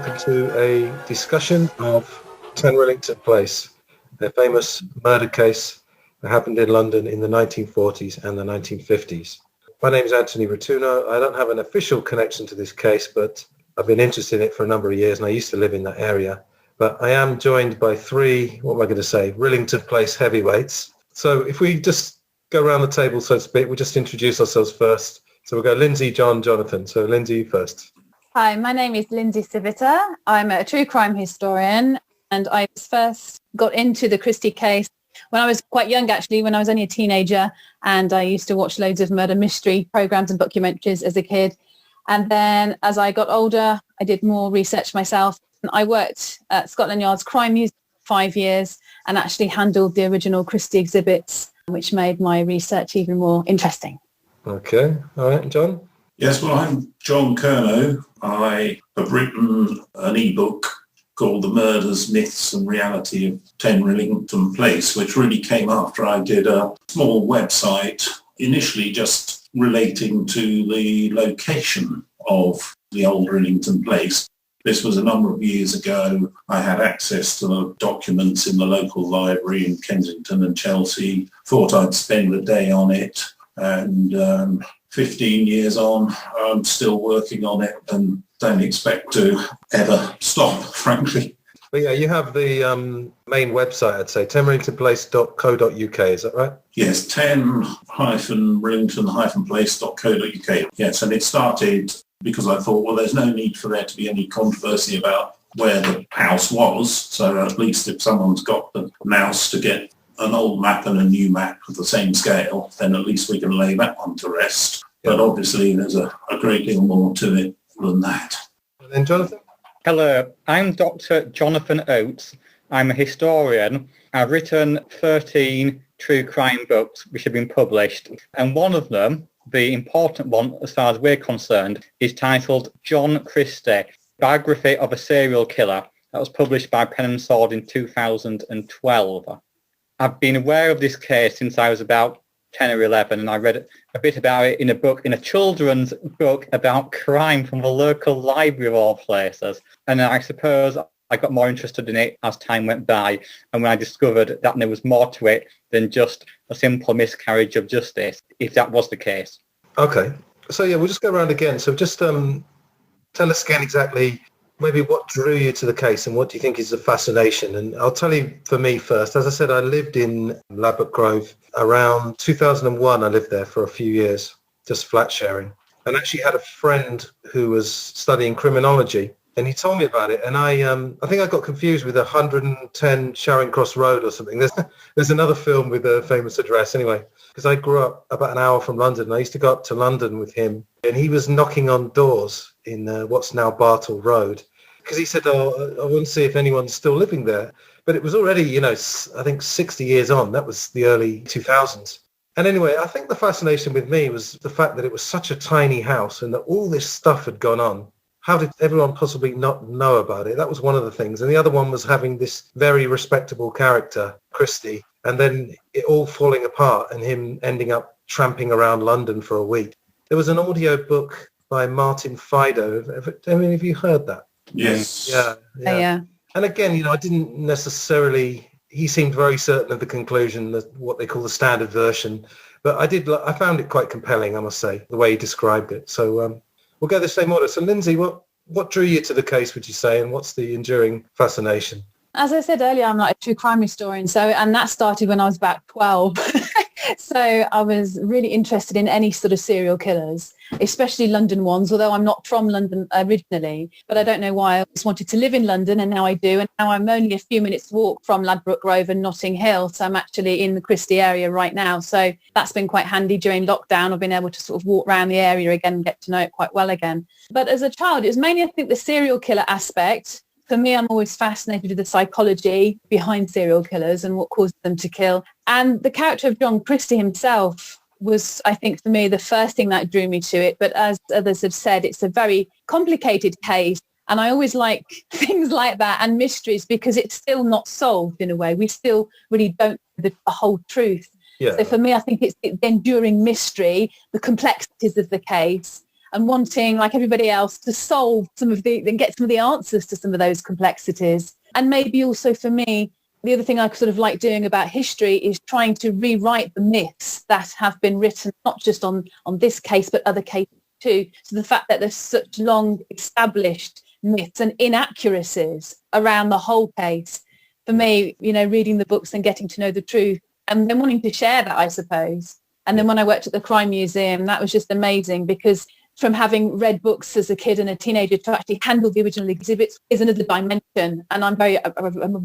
welcome to a discussion of 10 Rillington Place, a famous murder case that happened in London in the 1940s and the 1950s. My name is Antony Rotunno. I don't have an official connection to this case, but I've been interested in it for a number of years, and I used to live in that area. But I am joined by three, Rillington Place heavyweights. So if we just go around the table, so to speak, we'll just introduce ourselves first. So we'll go Lindsay, John, Jonathan. So Lindsay first. Hi, my name is Lindsay Civita. I'm a true crime historian, and I first got into the Christie case when I was quite young, actually, when I was only a teenager, and I used to watch loads of murder mystery programs and documentaries as a kid. And then as I got older, I did more research myself. I worked at Scotland Yard's Crime Museum for 5 years and actually handled the original Christie exhibits, which made my research even more interesting. Okay. All right. John? Yes, well, I'm John Curnow. I have written an ebook called The Murders, Myths and Reality of 10 Rillington Place, which really came after I did a small website, initially just relating to the location of the old Rillington Place. This was a number of years ago. I had access to the documents in the local library in Kensington and Chelsea, thought I'd spend the day on it, and 15 years on, I'm still working on it and don't expect to ever stop, frankly. But yeah, you have the main website, I'd say, 10rillingtonplace.co.uk, is that right? Yes, 10-rillington-place.co.uk. Yes, and it started because I thought, well, there's no need for there to be any controversy about where the house was. So at least if someone's got the mouse to get an old map and a new map of the same scale, then at least we can lay that one to rest. But obviously there's a great deal more to it than that. And then Jonathan? Hello, I'm Dr. Jonathan Oates. I'm a historian. I've written 13 true crime books which have been published, and one of them, the important one as far as we're concerned, is titled John Christie, Biography of a Serial Killer. That was published by Pen and Sword in 2012. I've been aware of this case since I was about 10 or 11, and I read a bit about it in a children's book about crime from the local library of all places. And I suppose I got more interested in it as time went by, and when I discovered that there was more to it than just a simple miscarriage of justice, if that was the case. Okay. So yeah, we'll just go around again. So just tell us again exactly maybe what drew you to the case and what do you think is the fascination? And I'll tell you for me first. As I said, I lived in Ladbroke Grove. Around 2001, I lived there for a few years, just flat sharing. And actually had a friend who was studying criminology, and he told me about it. And I think I got confused with 110 Charing Cross Road or something. There's another film with a famous address anyway, because I grew up about an hour from London. And I used to go up to London with him, and he was knocking on doors in what's now Bartle Road, because he said, I want to see if anyone's still living there. But it was already, I think 60 years on. That was the early 2000s. And anyway, I think the fascination with me was the fact that it was such a tiny house and that all this stuff had gone on. How did everyone possibly not know about it? That was one of the things. And the other one was having this very respectable character, Christie, and then it all falling apart and him ending up tramping around London for a week. There was an audio book by Martin Fido. Have any of you heard that? Yes. Yeah. And again, I didn't necessarily, he seemed very certain of the conclusion, that what they call the standard version. But I found it quite compelling, I must say, the way he described it. So we'll go the same order. So Lindsay, what drew you to the case, would you say, and what's the enduring fascination? As I said earlier, I'm like a true crime historian, and that started when I was about 12. So I was really interested in any sort of serial killers, especially London ones, although I'm not from London originally, but I don't know why I always wanted to live in London, and now I do. And now I'm only a few minutes walk from Ladbroke Grove and Notting Hill, so I'm actually in the Christie area right now. So that's been quite handy during lockdown. I've been able to sort of walk around the area again and get to know it quite well again. But as a child, it was mainly, I think, the serial killer aspect. For me, I'm always fascinated with the psychology behind serial killers and what causes them to kill. And the character of John Christie himself was, I think, for me, the first thing that drew me to it. But as others have said, it's a very complicated case. And I always like things like that and mysteries because it's still not solved in a way. We still really don't know the whole truth. Yeah. So for me, I think it's the enduring mystery, the complexities of the case, and wanting, like everybody else, to solve and get some of the answers to some of those complexities. And maybe also for me, the other thing I sort of like doing about history is trying to rewrite the myths that have been written, not just on this case, but other cases too. So the fact that there's such long established myths and inaccuracies around the whole case, for me, reading the books and getting to know the truth and then wanting to share that, I suppose. And then when I worked at the Crime Museum, that was just amazing, because from having read books as a kid and a teenager to actually handle the original exhibits is another dimension. And I'm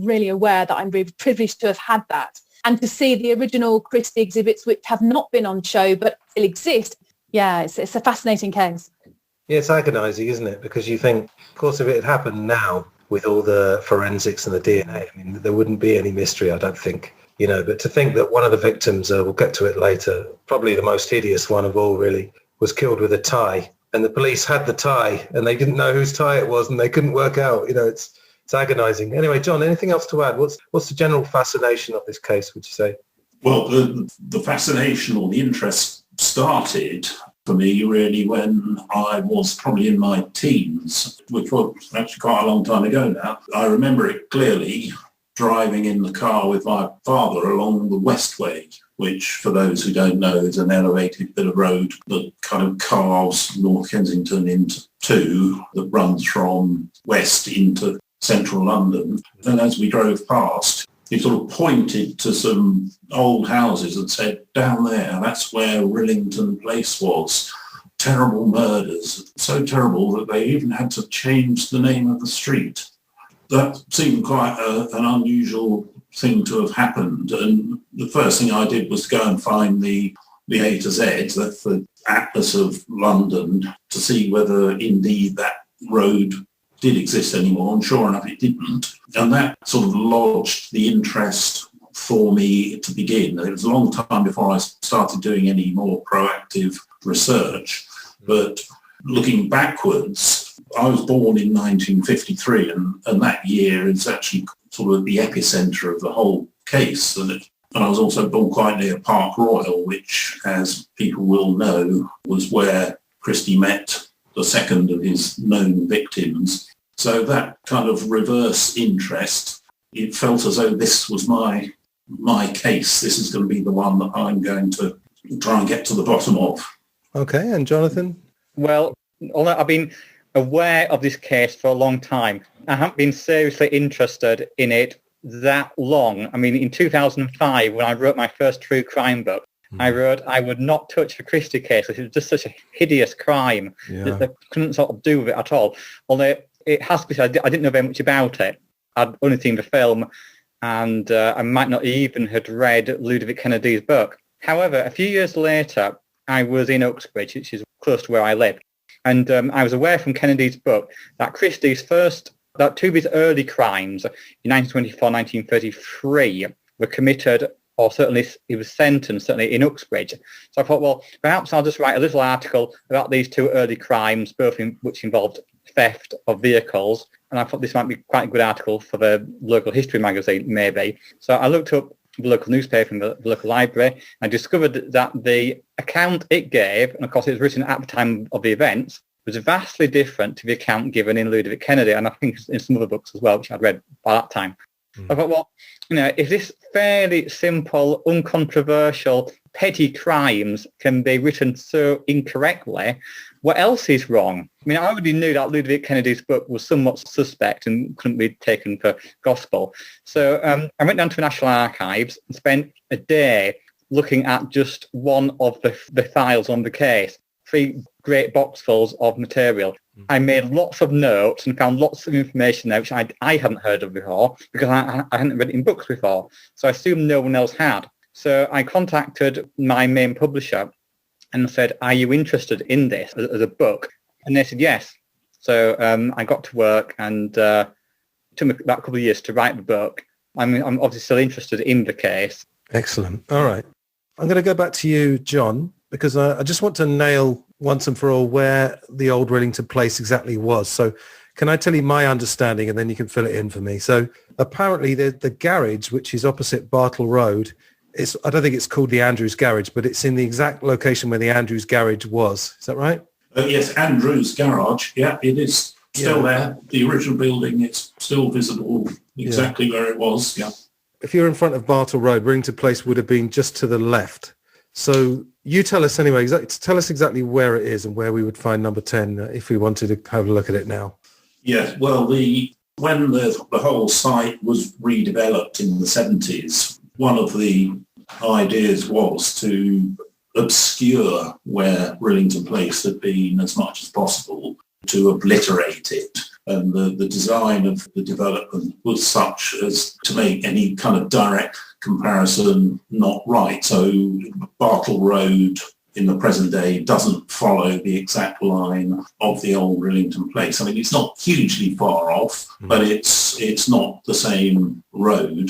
really aware that I'm very privileged to have had that. And to see the original Christie exhibits, which have not been on show but still exist, yeah, it's a fascinating case. Yeah, it's agonising, isn't it? Because you think, of course, if it had happened now with all the forensics and the DNA, I mean, there wouldn't be any mystery, I don't think. But to think that one of the victims, we'll get to it later, probably the most hideous one of all, really, was killed with a tie, and the police had the tie and they didn't know whose tie it was and they couldn't work out. It's agonising. Anyway, John, anything else to add? What's the general fascination of this case, would you say? Well, the fascination or the interest started for me really when I was probably in my teens, which was actually quite a long time ago now. I remember it clearly, driving in the car with my father along the Westway, which, for those who don't know, is an elevated bit of road that kind of carves North Kensington into two, that runs from west into central London. And as we drove past, he sort of pointed to some old houses and said, down there, that's where Rillington Place was. Terrible murders, so terrible that they even had to change the name of the street. That seemed quite an unusual thing to have happened, and the first thing I did was to go and find the A to Z, that's the Atlas of London, to see whether indeed that road did exist anymore, and sure enough it didn't. And that sort of lodged the interest for me to begin. It was a long time before I started doing any more proactive research, but looking backwards, I was born in 1953, and that year is actually sort of the epicenter of the whole case. And I was also born quite near Park Royal, which, as people will know, was where Christie met the second of his known victims. So that kind of reverse interest, it felt as though this was my case. This is going to be the one that I'm going to try and get to the bottom of. Okay, and Jonathan? Well, although I've been aware of this case for a long time, I haven't been seriously interested in it that long. I mean, in 2005, when I wrote my first true crime book, I wrote I would not touch the Christie case. It was just such a hideous crime that they couldn't sort of do with it at all. Although it has to be said, I didn't know very much about it. I'd only seen the film, and I might not even had read Ludwig Kennedy's book. However, a few years later, I was in Uxbridge, which is close to where I live. And I was aware from Kennedy's book that Christie's that two of his early crimes in 1924, 1933 were committed, or certainly he was sentenced, certainly in Uxbridge. So I thought, well, perhaps I'll just write a little article about these two early crimes, both which involved theft of vehicles. And I thought this might be quite a good article for the local history magazine, maybe. So I looked up the local newspaper and the local library. I discovered that the account it gave, and of course it was written at the time of the events, was vastly different to the account given in Ludwig Kennedy, and I think in some other books as well, which I'd read by that time. I thought, well, if this fairly simple, uncontroversial, petty crimes can be written so incorrectly, what else is wrong? I mean, I already knew that Ludwig Kennedy's book was somewhat suspect and couldn't be taken for gospel. So I went down to the National Archives and spent a day looking at just one of the files on the case, 3 great boxfuls of material. I made lots of notes and found lots of information there which I hadn't heard of before, because I hadn't read it in books before. So I assumed no one else had. So I contacted my main publisher and said, are you interested in this as a book? And they said yes. So I got to work, and it took me about a couple of years to write the book. I'm obviously still interested in the case. Excellent. All right. I'm going to go back to you, John, because I just want to nail once and for all where the old Rillington Place exactly was. So can I tell you my understanding, and then you can fill it in for me? So apparently the garage, which is opposite Bartle Road, I don't think it's called the Andrews Garage, but it's in the exact location where the Andrews Garage was. Is that right? Yes, Andrew's garage. Yeah, it is still there. The original building, it's still visible exactly where it was. Yeah. If you're in front of Bartle Road, Rillington Place would have been just to the left. So you tell us anyway, tell us exactly where it is and where we would find number 10 if we wanted to have a look at it now. Yeah, well, when the whole site was redeveloped in the 70s, one of the ideas was to obscure where Rillington Place had been as much as possible, to obliterate it. And the design of the development was such as to make any kind of direct comparison not right. So Bartle Road in the present day doesn't follow the exact line of the old Rillington Place. I mean, it's not hugely far off, but it's not the same road.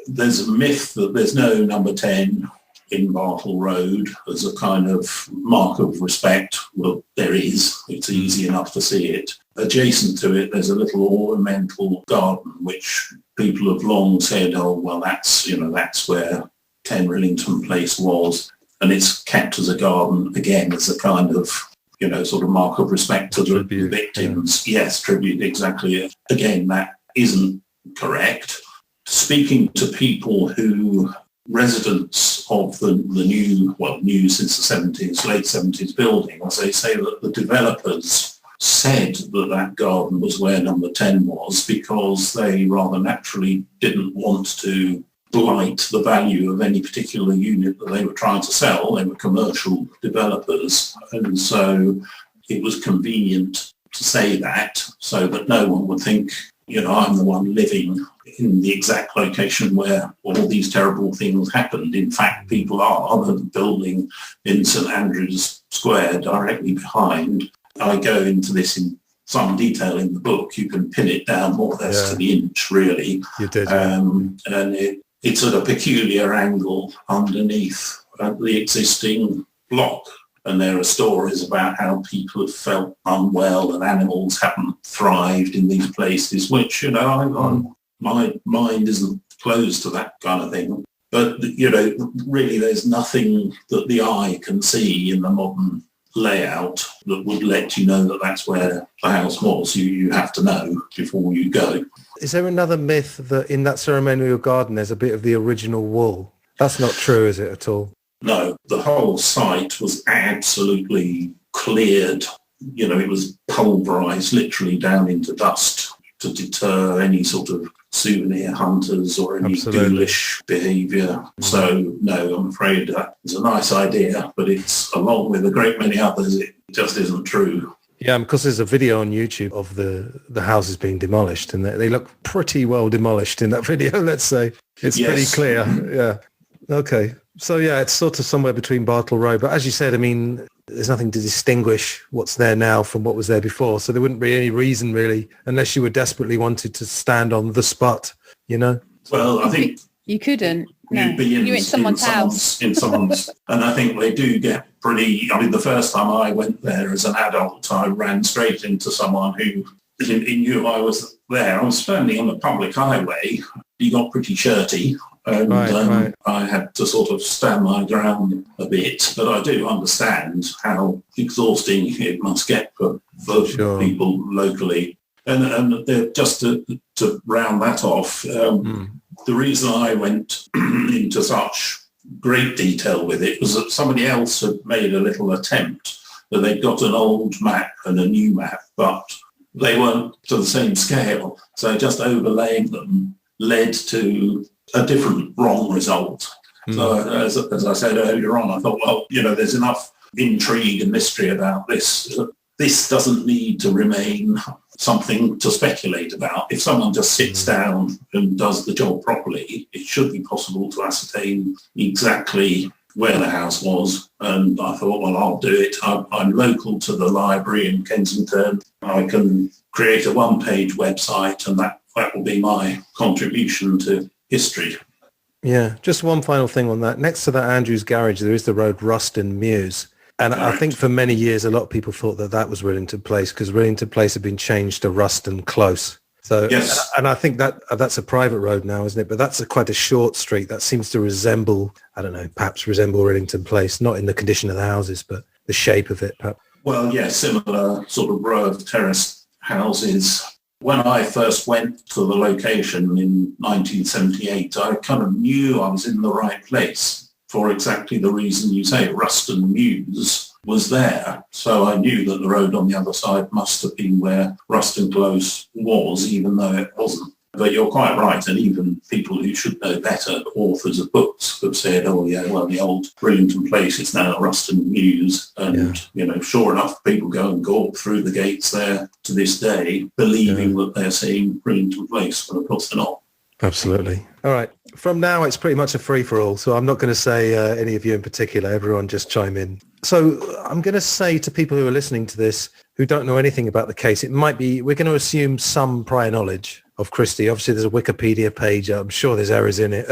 There's a myth that there's no number 10 in Bartle Road as a kind of mark of respect. Well, there is. It's easy enough to see it. Adjacent to it, there's a little ornamental garden, which people have long said, oh, well, that's where 10 Rillington Place was. And it's kept as a garden, again, as a kind of, sort of mark of respect to the victims. Yeah. Yes, tribute, exactly. Again, that isn't correct. Speaking to people who, residents of the new since the 70s, late 70s buildings, they say that the developers said that garden was where number 10 was because they rather naturally didn't want to blight the value of any particular unit that they were trying to sell. They were commercial developers, and so it was convenient to say that so that no one would think, I'm the one living in the exact location where all these terrible things happened. In fact, people are. The building in St Andrew's Square directly behind. I go into this in some detail in the book. You can pin it down more or less to the inch, really. You did. And it's at a peculiar angle underneath the existing block. And there are stories about how people have felt unwell and animals haven't thrived in these places, which, my mind isn't closed to that kind of thing. But, really there's nothing that the eye can see in the modern layout that would let you know that that's where the house was. You have to know before you go. Is there another myth that in that ceremonial garden there's a bit of the original wall? That's not true, is it, at all? No, the whole site was absolutely cleared. It was pulverised literally down into dust to deter any sort of souvenir hunters or any ghoulish behaviour. So, no, I'm afraid that is a nice idea, but it's, along with a great many others, it just isn't true. Yeah, because there's a video on YouTube of the houses being demolished, and they look pretty well demolished in that video, let's say. It's pretty clear, yeah. Okay. So, yeah, it's sort of somewhere between Bartle Road. But as you said, I mean, there's nothing to distinguish what's there now from what was there before. So there wouldn't be any reason, really, unless you were desperately wanted to stand on the spot, Well, I think... You couldn't. No. You'd be in someone's house. And I think they do get pretty... I mean, the first time I went there as an adult, I ran straight into someone who knew I was there. I was standing on a public highway. He got pretty shirty. And I had to sort of stand my ground a bit, but I do understand how exhausting it must get for people locally. And just to round that off, the reason I went into such great detail with it was that somebody else had made a little attempt, that they'd got an old map and a new map, but they weren't to the same scale. So just overlaying them led to a different wrong result. So as I said earlier on, I thought, well, there's enough intrigue and mystery about this. This doesn't need to remain something to speculate about. If someone just sits down and does the job properly, it should be possible to ascertain exactly where the house was. And I thought, well, I'll do it. I'm local to the library in Kensington. I can create a one-page website, and that will be my contribution to history. Yeah, just one final thing on that. Next to that Andrew's garage, there is the road Ruston Mews. And I think for many years, a lot of people thought that was Rillington Place, because Rillington Place had been changed to Ruston Close. So, yes. And I think that's a private road now, isn't it? But that's quite a short street that seems to resemble, perhaps resemble Rillington Place, not in the condition of the houses, but the shape of it, perhaps. Well, yes, similar sort of row of terraced houses. When I first went to the location in 1978, I kind of knew I was in the right place for exactly the reason you say. Ruston Mews was there, so I knew that the road on the other side must have been where Ruston Close was, even though it wasn't. But you're quite right, and even people who should know better, authors of books, have said, oh yeah, well, the old Rillington Place is now Ruston Mews, and, sure enough, people go and gawp through the gates there to this day, believing that they're seeing Rillington Place, but of course they're not. Absolutely. All right. From now, it's pretty much a free-for-all, so I'm not going to say any of you in particular. Everyone just chime in. So I'm going to say to people who are listening to this who don't know anything about the case, it might be, we're going to assume some prior knowledge of Christie. Obviously, there's a Wikipedia page. I'm sure there's errors in it.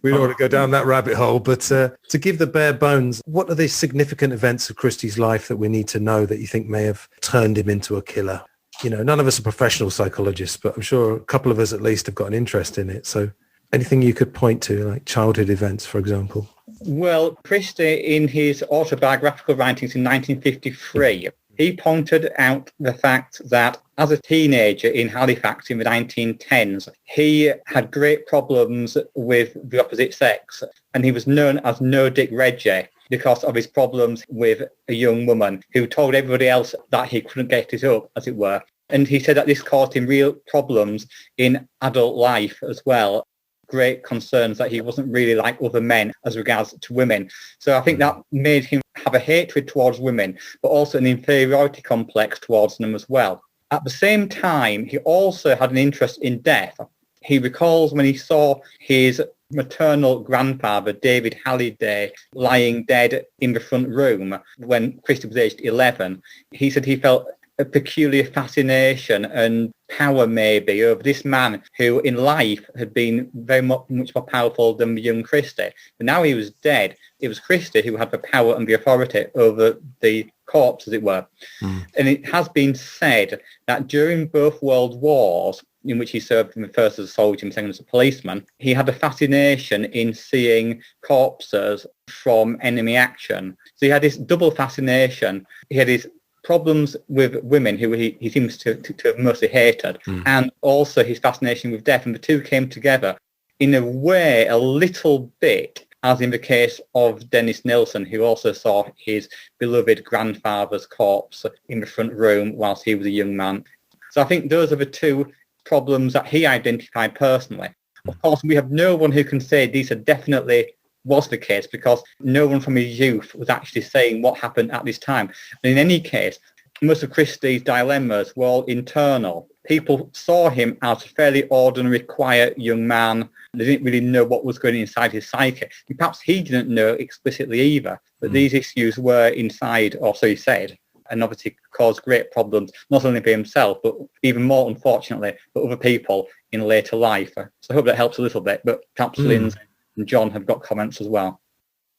We don't want to go down that rabbit hole. But to give the bare bones, what are the significant events of Christie's life that we need to know that you think may have turned him into a killer? You know, none of us are professional psychologists, but I'm sure a couple of us at least have got an interest in it. So anything you could point to, like childhood events, for example? Well, Christie, in his autobiographical writings in 1953, he pointed out the fact that as a teenager in Halifax in the 1910s, he had great problems with the opposite sex, and he was known as No Dick Reggie because of his problems with a young woman who told everybody else that he couldn't get it up, as it were. And he said that this caused him real problems in adult life as well. Great concerns that he wasn't really like other men as regards to women. So I think that made him have a hatred towards women, but also an inferiority complex towards them as well. At the same time, he also had an interest in death. He recalls when he saw his maternal grandfather, David Halliday, lying dead in the front room when Christie was aged 11. He said he felt a peculiar fascination and power maybe over this man who in life had been very much more powerful than the young Christie. But now he was dead. It was Christie who had the power and the authority over the corpse, as it were. And it has been said that during both world wars, in which he served in the first as a soldier and second as a policeman, he had a fascination in seeing corpses from enemy action. So he had this double fascination. He had his problems with women who he seems to have mostly hated, and also his fascination with death, and the two came together in a way a little bit as in the case of Dennis Nilsson, who also saw his beloved grandfather's corpse in the front room whilst he was a young man. So I think those are the two problems that he identified personally. Of course, we have no one who can say these are definitely was the case, because no one from his youth was actually saying what happened at this time. And in any case, most of Christie's dilemmas were all internal. People saw him as a fairly ordinary, quiet young man. They didn't really know what was going inside his psyche. And perhaps he didn't know explicitly either, but these issues were inside, or so he said, and obviously caused great problems, not only for himself, but even more, unfortunately, for other people in later life. So I hope that helps a little bit, but perhaps Lindsay and John have got comments as well.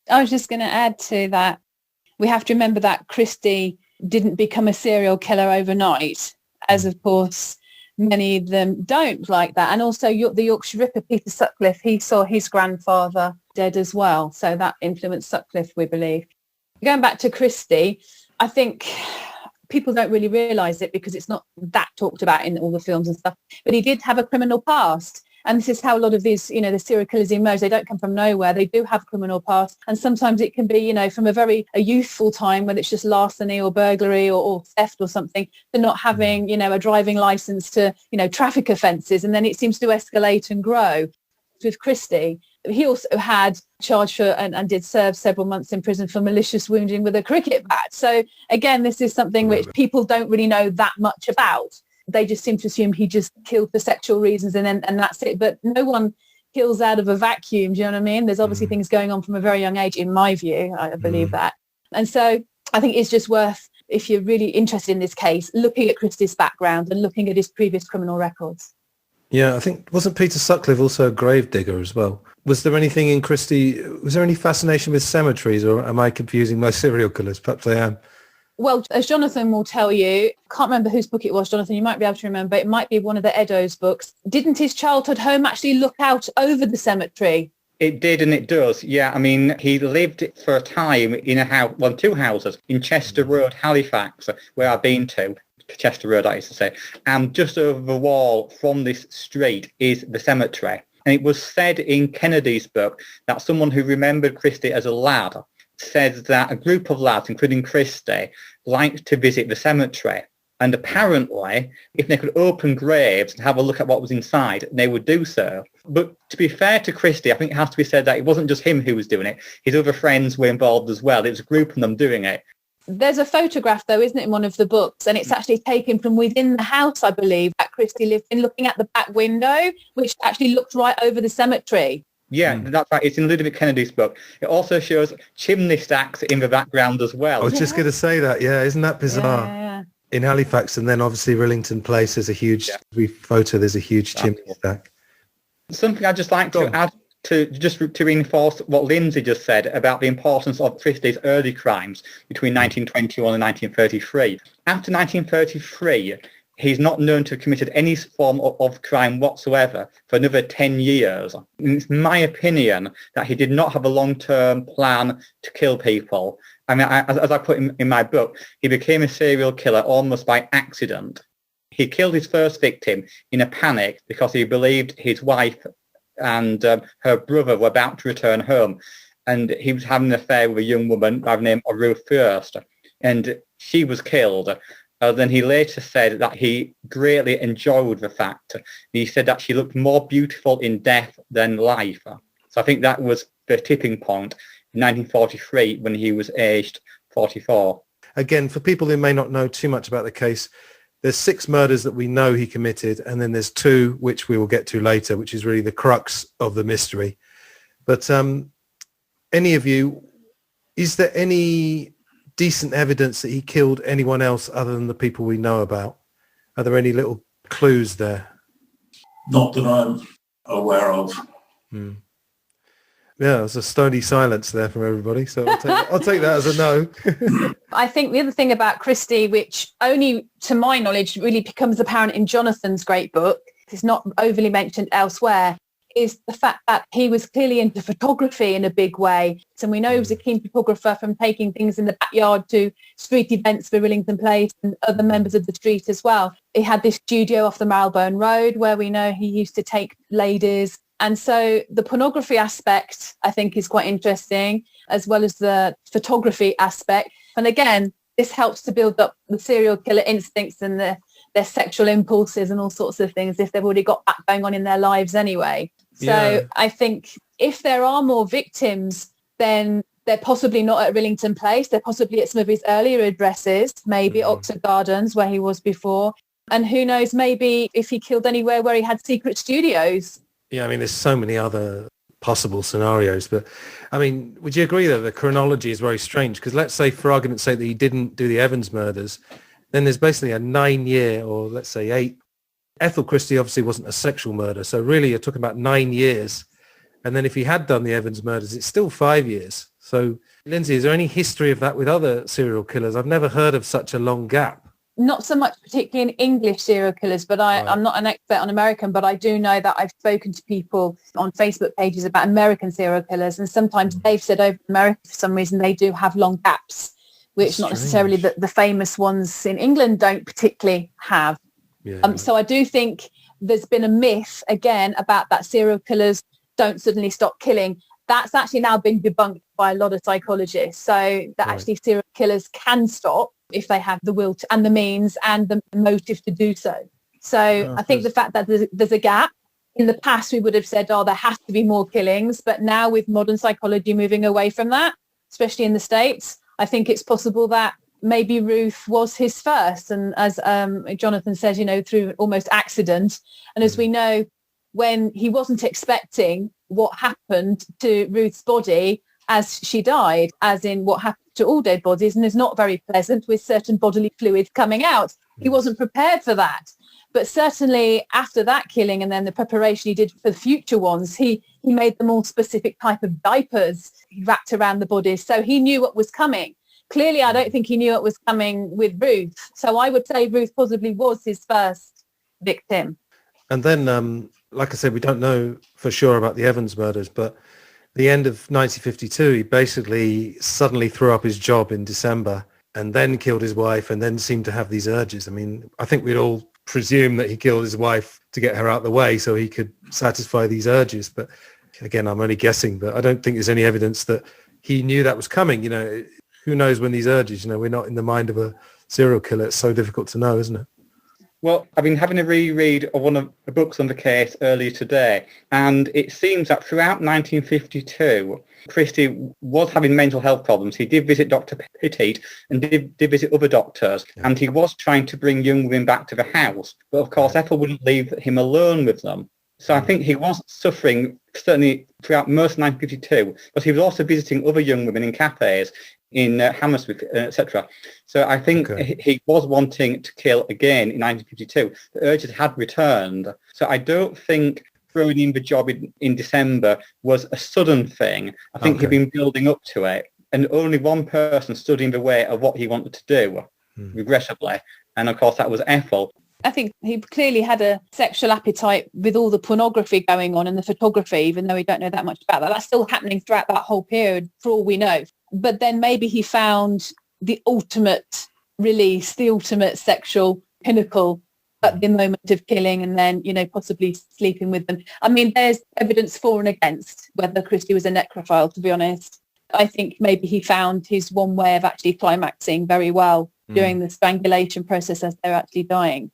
I was just going to add to that. We have to remember that Christie didn't become a serial killer overnight, as of course many of them don't like that. And also the Yorkshire Ripper, Peter Sutcliffe, he saw his grandfather dead as well. So that influenced Sutcliffe, we believe. Going back to Christie, I think people don't really realise it because it's not that talked about in all the films and stuff. But he did have a criminal past. And this is how a lot of these, the serial killers emerge. They don't come from nowhere. They do have a criminal past. And sometimes it can be, from a youthful time when it's just larceny or burglary or theft or something, to not having, a driving licence to, traffic offences. And then it seems to escalate and grow. With Christie, he also had charged for and did serve several months in prison for malicious wounding with a cricket bat. So again, this is something which people don't really know that much about. They just seem to assume he just killed for sexual reasons and that's it. But no one kills out of a vacuum. Do you know what I mean? There's obviously things going on from a very young age, in my view. I believe that. And so I think it's just worth, if you're really interested in this case, looking at Christie's background and looking at his previous criminal records. Yeah, I think, wasn't Peter Sutcliffe also a grave digger as well? Was there anything in Christie, was there any fascination with cemeteries, or am I confusing most serial killers? Perhaps I am. Well, as Jonathan will tell you, I can't remember whose book it was, Jonathan, you might be able to remember, it might be one of the Eddowes books. Didn't his childhood home actually look out over the cemetery? It did and it does, yeah. I mean, he lived for a time in a house, well, two houses, in Chester Road, Halifax, where I've been to. Chester Road, I used to say. And just over the wall from this street is the cemetery. And it was said in Kennedy's book that someone who remembered Christie as a lad says that a group of lads, including Christie, liked to visit the cemetery. And apparently, if they could open graves and have a look at what was inside, they would do so. But to be fair to Christie, I think it has to be said that it wasn't just him who was doing it. His other friends were involved as well. It was a group of them doing it. There's a photograph, though, isn't it, in one of the books? And it's actually taken from within the house, I believe, that Christie lived in, looking at the back window, which actually looked right over the cemetery. Yeah, that's right. It's in Ludwig Kennedy's book. It also shows chimney stacks in the background as well. I was just going to say that, yeah. Isn't that bizarre? Yeah. In Halifax, and then obviously Rillington Place, there's a huge there's a huge chimney stack. Something I'd just like to add to reinforce what Lindsay just said about the importance of Christie's early crimes between 1921 and 1933. After 1933, he's not known to have committed any form of crime whatsoever for another 10 years. And it's my opinion that he did not have a long-term plan to kill people. I mean, as I put in my book, he became a serial killer almost by accident. He killed his first victim in a panic because he believed his wife and her brother were about to return home. And he was having an affair with a young woman by the name of Ruth First. And she was killed. Then he later said that he greatly enjoyed the fact. He said that she looked more beautiful in death than life. So I think that was the tipping point in 1943 when he was aged 44. Again, for people who may not know too much about the case, there's 6 murders that we know he committed, and then there's 2 which we will get to later, which is really the crux of the mystery. But any of you, is there any decent evidence that he killed anyone else other than the people we know about? Are there any little clues there? Not that I'm aware of. Yeah, there's a stony silence there from everybody, so I'll take that as a no. I think the other thing about Christie, which only to my knowledge really becomes apparent in Jonathan's great book, it's not overly mentioned elsewhere, is the fact that he was clearly into photography in a big way. So we know he was a keen photographer, from taking things in the backyard to street events for Rillington Place and other members of the street as well. He had this studio off the Marylebone Road where we know he used to take ladies. And so the pornography aspect, I think, is quite interesting, as well as the photography aspect. And again, this helps to build up the serial killer instincts and their sexual impulses and all sorts of things if they've already got that going on in their lives anyway. So I think if there are more victims, then they're possibly not at Rillington Place. They're possibly at some of his earlier addresses, maybe Oxford Gardens, where he was before. And who knows, maybe if he killed anywhere where he had secret studios. Yeah, I mean, there's so many other possible scenarios. But, I mean, would you agree that the chronology is very strange? Because let's say, for argument's sake, that he didn't do the Evans murders. Then there's basically a 9-year, or let's say 8. Ethel Christie obviously wasn't a sexual murder. So really, you're talking about 9 years. And then if he had done the Evans murders, it's still 5 years. So, Lindsay, is there any history of that with other serial killers? I've never heard of such a long gap. Not so much particularly in English serial killers, but I'm not an expert on American, but I do know that I've spoken to people on Facebook pages about American serial killers, and sometimes they've said over America, for some reason, they do have long gaps, which not necessarily the famous ones in England don't particularly have. Yeah. So I do think there's been a myth, again, about that serial killers don't suddenly stop killing. That's actually now been debunked by a lot of psychologists, so that actually serial killers can stop if they have the will to, and the means and the motive to do so. So I think the fact that there's a gap, in the past we would have said, there has to be more killings, but now with modern psychology moving away from that, especially in the States, I think it's possible that maybe Ruth was his first, and as Jonathan says, through almost accident. And as we know, when he wasn't expecting what happened to Ruth's body as she died, as in what happened to all dead bodies, and is not very pleasant, with certain bodily fluids coming out. He wasn't prepared for that. But certainly after that killing, and then the preparation he did for the future ones, he made them all specific type of diapers wrapped around the bodies. So he knew what was coming. Clearly, I don't think he knew what was coming with Ruth. So I would say Ruth possibly was his first victim. And then, like I said, we don't know for sure about the Evans murders, but the end of 1952, he basically suddenly threw up his job in December and then killed his wife and then seemed to have these urges. I mean, I think we'd all presume that he killed his wife to get her out of the way so he could satisfy these urges. But again, I'm only guessing, but I don't think there's any evidence that he knew that was coming. You know, who knows when these urges, you know, we're not in the mind of a serial killer. It's so difficult to know, isn't it? Well, I've been having a reread of one of the books on the case earlier today, and it seems that throughout 1952, Christie was having mental health problems. He did visit Dr. Pettit and did visit other doctors, and he was trying to bring young women back to the house. But of course, Ethel wouldn't leave him alone with them. So I think he was suffering, certainly throughout most of 1952, but he was also visiting other young women in cafes in Hammersmith, etc. So I think he was wanting to kill again in 1952. The urges had returned. So I don't think throwing in the job in December was a sudden thing. I think he'd been building up to it. And only one person stood in the way of what he wanted to do, regrettably. And of course, that was Ethel. I think he clearly had a sexual appetite with all the pornography going on and the photography, even though we don't know that much about that. That's still happening throughout that whole period, for all we know. But then maybe he found the ultimate release, the ultimate sexual pinnacle at the moment of killing and then, you know, possibly sleeping with them. I mean, there's evidence for and against whether Christie was a necrophile, to be honest. I think maybe he found his one way of actually climaxing very well during the strangulation process as they're actually dying.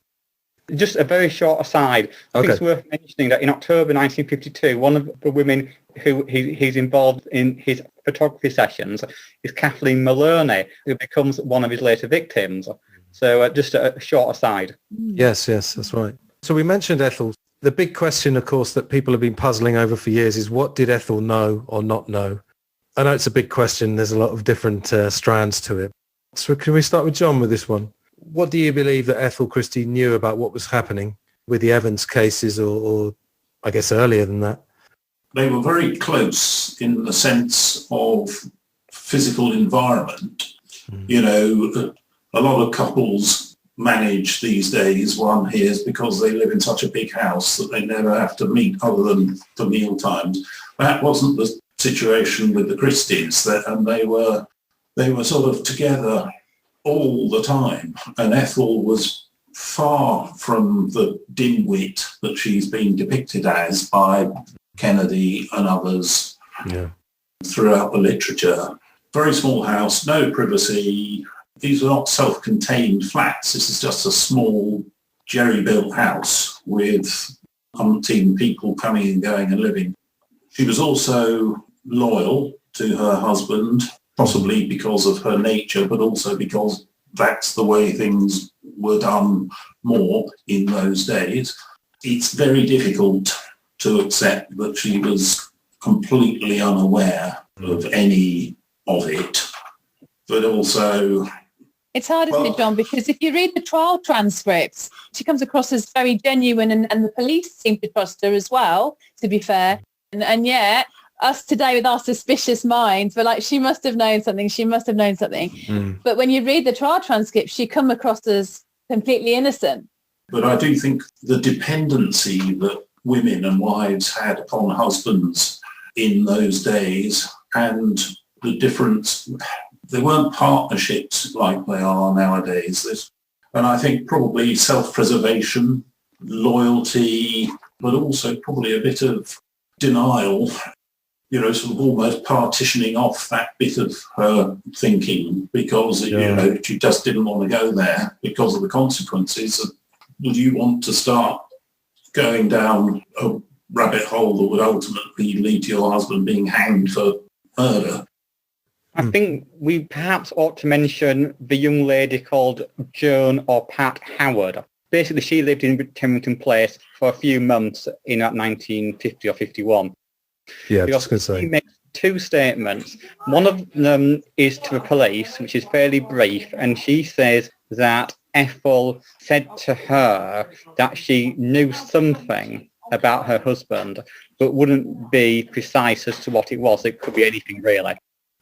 Just a very short aside, I think it's worth mentioning that in October 1952, one of the women who he's involved in his photography sessions is Kathleen Maloney, who becomes one of his later victims. So just a short aside. Yes, that's right. So we mentioned Ethel. The big question, of course, that people have been puzzling over for years is what did Ethel know or not know? I know it's a big question. There's a lot of different strands to it. So can we start with John with this one? What do you believe that Ethel Christie knew about what was happening with the Evans cases or I guess earlier than that? They were very close in the sense of physical environment. You know, a lot of couples manage these days, one hears, because they live in such a big house that they never have to meet other than for meal times. That wasn't the situation with the Christies, and they were sort of together all the time, and Ethel was far from the dimwit that she's been depicted as by Kennedy and others throughout the literature. Very small house, no privacy. These were not self-contained flats. This is just a small jerry-built house with umpteen people coming and going and living. She was also loyal to her husband, possibly because of her nature, but also because that's the way things were done more in those days. It's very difficult to accept that she was completely unaware of any of it, but also... It's hard, isn't it, John? Because if you read the trial transcripts, she comes across as very genuine and the police seem to trust her as well, to be fair. And yet... us today with our suspicious minds, we're like, she must have known something. But when you read the trial transcript, she come across as completely innocent. But I do think the dependency that women and wives had upon husbands in those days and the difference, they weren't partnerships like they are nowadays. And I think probably self-preservation, loyalty, but also probably a bit of denial, you know, sort of almost partitioning off that bit of her thinking because, you know, she just didn't want to go there because of the consequences. Would you want to start going down a rabbit hole that would ultimately lead to your husband being hanged for murder? I think we perhaps ought to mention the young lady called Joan or Pat Howard. Basically, she lived in Rillington Place for a few months in 1950 or 51. Yeah, just going to say. She makes two statements. One of them is to the police, which is fairly brief, and she says that Ethel said to her that she knew something about her husband, but wouldn't be precise as to what it was. It could be anything, really.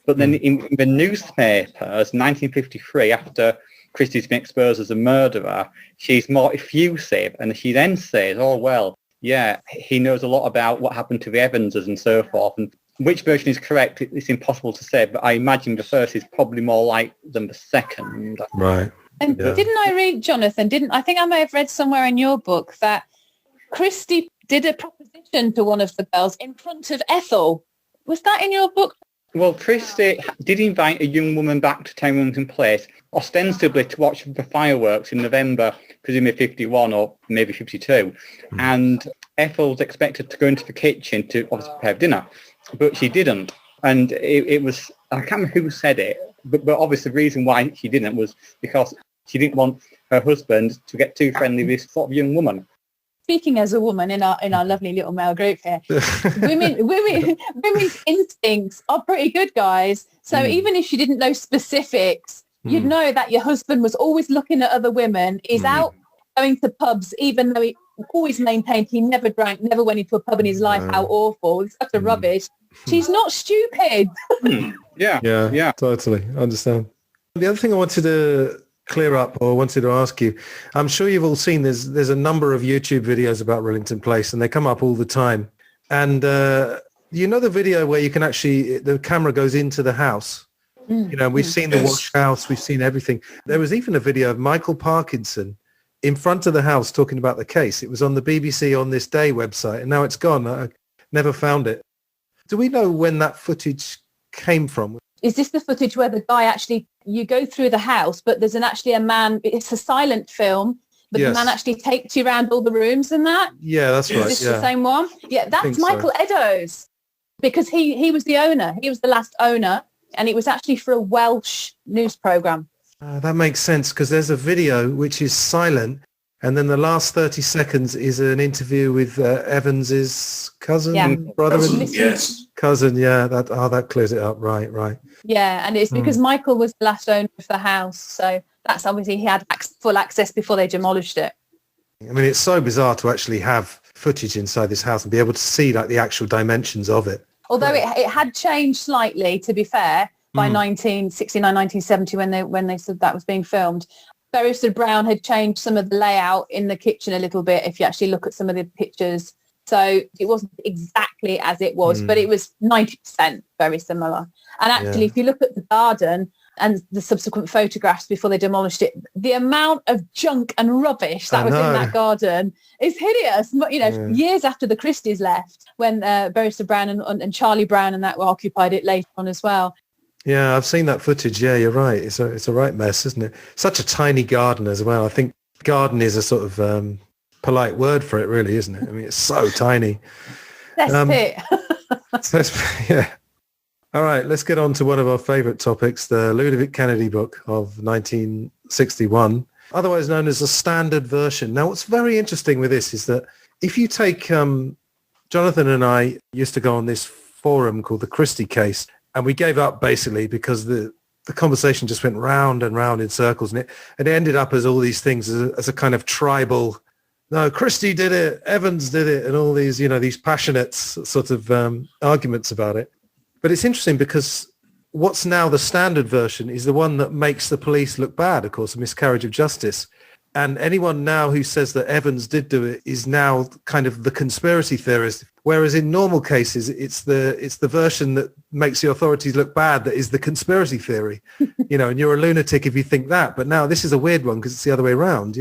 But then in the newspapers, 1953, after Christie's been exposed as a murderer, she's more effusive, and she then says, oh, well, yeah, he knows a lot about what happened to the Evanses and so forth, and Which version is correct? It's impossible to say, but I imagine the first is probably more like than the second. Right. And didn't I read, Jonathan, I think I may have read somewhere in your book that Christie did a proposition to one of the girls in front of Ethel. Was that in your book? Well, Christie did invite a young woman back to Rillington Place, ostensibly to watch the fireworks in November, presumably 51 or maybe 52. And Ethel was expected to go into the kitchen to obviously prepare dinner, but she didn't. And it was, I can't remember who said it, but obviously the reason why she didn't was because she didn't want her husband to get too friendly with this sort of young woman. Speaking as a woman in our lovely little male group here, women's instincts are pretty good, guys. So even if you didn't know specifics, you'd know that your husband was always looking at other women. He's out going to pubs, even though he always maintained he never drank, never went into a pub in his life. How awful. It's such a rubbish. She's not stupid. Yeah, totally. I understand. The other thing I wanted to clear up, or wanted to ask you, I'm sure you've all seen there's a number of YouTube videos about Rillington Place, and they come up all the time. And you know the video where you can actually, the camera goes into the house. You know, we've seen the wash house, we've seen everything. There was even a video of Michael Parkinson in front of the house talking about the case. It was on the BBC On This Day website, and now it's gone. I never found it. Do we know when that footage came from? Is this the footage where the guy actually, you go through the house, but there's actually a man, it's a silent film, but the man actually takes you around all the rooms and that? Yeah, that's right. Is this the same one? Yeah, that's Michael Eddowes, because he was the owner. He was the last owner, and it was actually for a Welsh news programme. That makes sense, because there's a video which is silent, and then the last 30 seconds is an interview with Evans's cousin, brother, cousin. Yeah, that clears it up. Right. Yeah, and it's because Michael was the last owner of the house, so that's obviously he had full access before they demolished it. I mean, it's so bizarre to actually have footage inside this house and be able to see like the actual dimensions of it. Although it had changed slightly, to be fair, by 1969, 1970 when they said that was being filmed. Beresford Brown had changed some of the layout in the kitchen a little bit, if you actually look at some of the pictures. So it wasn't exactly as it was, but it was 90% very similar. And actually, if you look at the garden and the subsequent photographs before they demolished it, the amount of junk and rubbish that was in that garden is hideous. You know, years after the Christies left, when Beresford Brown and Charlie Brown and that were occupied it later on as well. Yeah, I've seen that footage. Yeah, you're right. It's a right mess, isn't it? Such a tiny garden as well. I think garden is a sort of polite word for it, really, isn't it? I mean, it's so tiny. Cesspit. Yeah. All right, let's get on to one of our favourite topics, the Ludwig Kennedy book of 1961, otherwise known as the standard version. Now, what's very interesting with this is that if you take Jonathan and I used to go on this forum called the Christie case, and we gave up basically because the conversation just went round and round in circles, and it ended up as all these things as a kind of tribal, no, Christie did it, Evans did it, and all these, these passionate sort of arguments about it. But it's interesting because what's now the standard version is the one that makes the police look bad, of course, a miscarriage of justice. And anyone now who says that Evans did do it is now kind of the conspiracy theorist. Whereas in normal cases, it's the version that makes the authorities look bad that is the conspiracy theory, and you're a lunatic if you think that. But now this is a weird one because it's the other way around,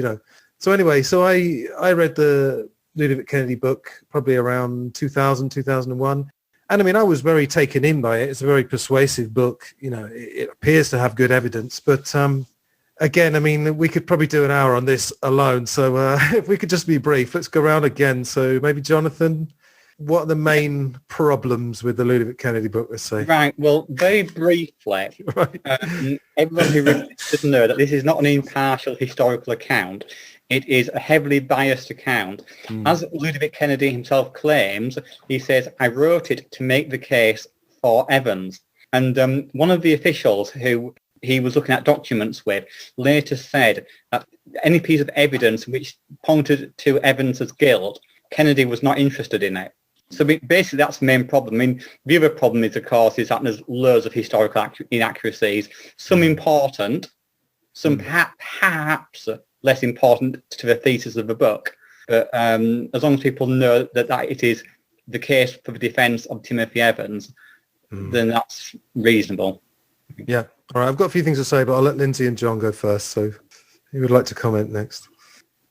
So anyway, so I read the Ludwig Kennedy book probably around 2000, 2001. And I mean, I was very taken in by it. It's a very persuasive book. It appears to have good evidence, but again, I mean, we could probably do an hour on this alone. So if we could just be brief, let's go around again. So maybe Jonathan, what are the main problems with the Ludwig Kennedy book, let's say? Right, well, very briefly, everyone who reads should know that this is not an impartial historical account. It is a heavily biased account. As Ludwig Kennedy himself claims, he says, I wrote it to make the case for Evans. And one of the officials who he was looking at documents with later said that any piece of evidence which pointed to Evans's guilt, Kennedy was not interested in it. So basically that's the main problem. I mean, the other problem is, of course, is that there's loads of historical inaccuracies, some important, some perhaps less important to the thesis of the book. But as long as people know that it is the case for the defence of Timothy Evans, then that's reasonable. Yeah. All right. I've got a few things to say, but I'll let Lindsay and John go first. So who would like to comment next?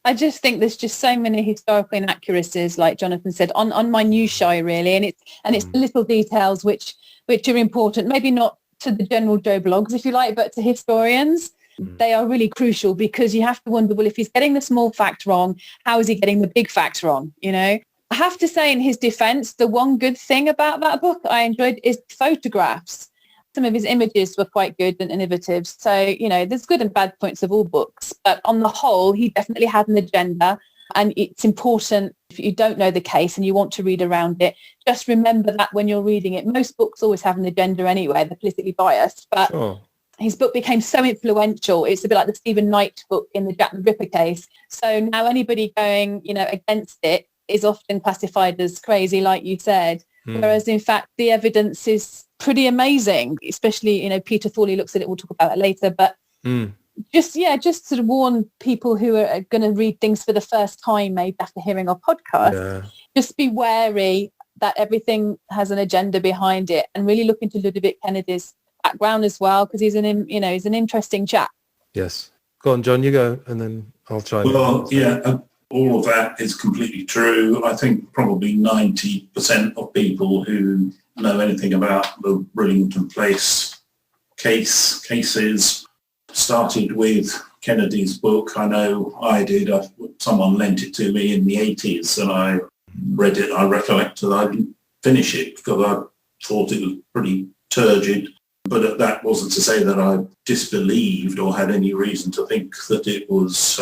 I just think there's just so many historical inaccuracies, like Jonathan said, on my news show, really, and it's the little details which are important. Maybe not to the general Joe blogs, if you like, but to historians, they are really crucial, because you have to wonder, well, if he's getting the small fact wrong, how is he getting the big facts wrong? You know, I have to say, in his defence, the one good thing about that book I enjoyed is photographs. Some of his images were quite good and innovative. So, you know, there's good and bad points of all books. But on the whole, he definitely had an agenda. And it's important, if you don't know the case and you want to read around it, just remember that when you're reading it. Most books always have an agenda anyway. They're politically biased. But his book became so influential. It's a bit like the Stephen Knight book in the Jack the Ripper case. So now anybody going, you know, against it is often classified as crazy, like you said. Whereas, in fact, the evidence is pretty amazing, especially, you know, Peter Thorley looks at it. We'll talk about that later. But just sort of warn people who are going to read things for the first time, maybe after hearing our podcast, just be wary that everything has an agenda behind it, and really look into Ludwig Kennedy's background as well, because he's an interesting chap. Yes. Go on, John, you go, and then I'll try. Well, all of that is completely true. I think probably 90% of people who know anything about the Rillington Place cases started with Kennedy's book. I know I did. Someone lent it to me in the 80s, and I read it. I recollect that I didn't finish it because I thought it was pretty turgid. But that wasn't to say that I disbelieved or had any reason to think that it was,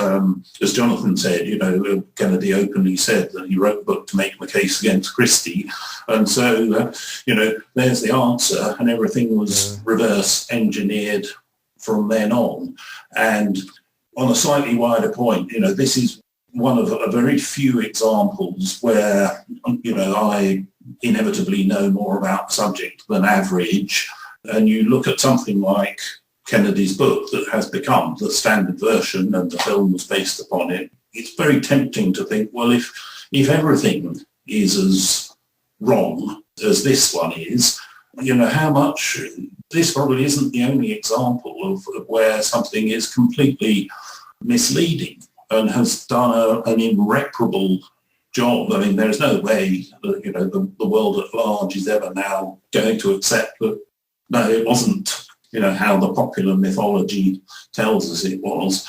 as Jonathan said, you know, Kennedy openly said that he wrote the book to make the case against Christie. And so, you know, there's the answer, and everything was reverse engineered from then on. And on a slightly wider point, you know, this is one of a very few examples where, you know, I inevitably know more about the subject than average. And you look at something like Kennedy's book that has become the standard version, and the film was based upon it. It's very tempting to think, well, if everything is as wrong as this one is, you know, how much, this probably isn't the only example of where something is completely misleading and has done an irreparable job. I mean, there's no way that, you know, the world at large is ever now going to accept that, no, it wasn't, you know, how the popular mythology tells us it was.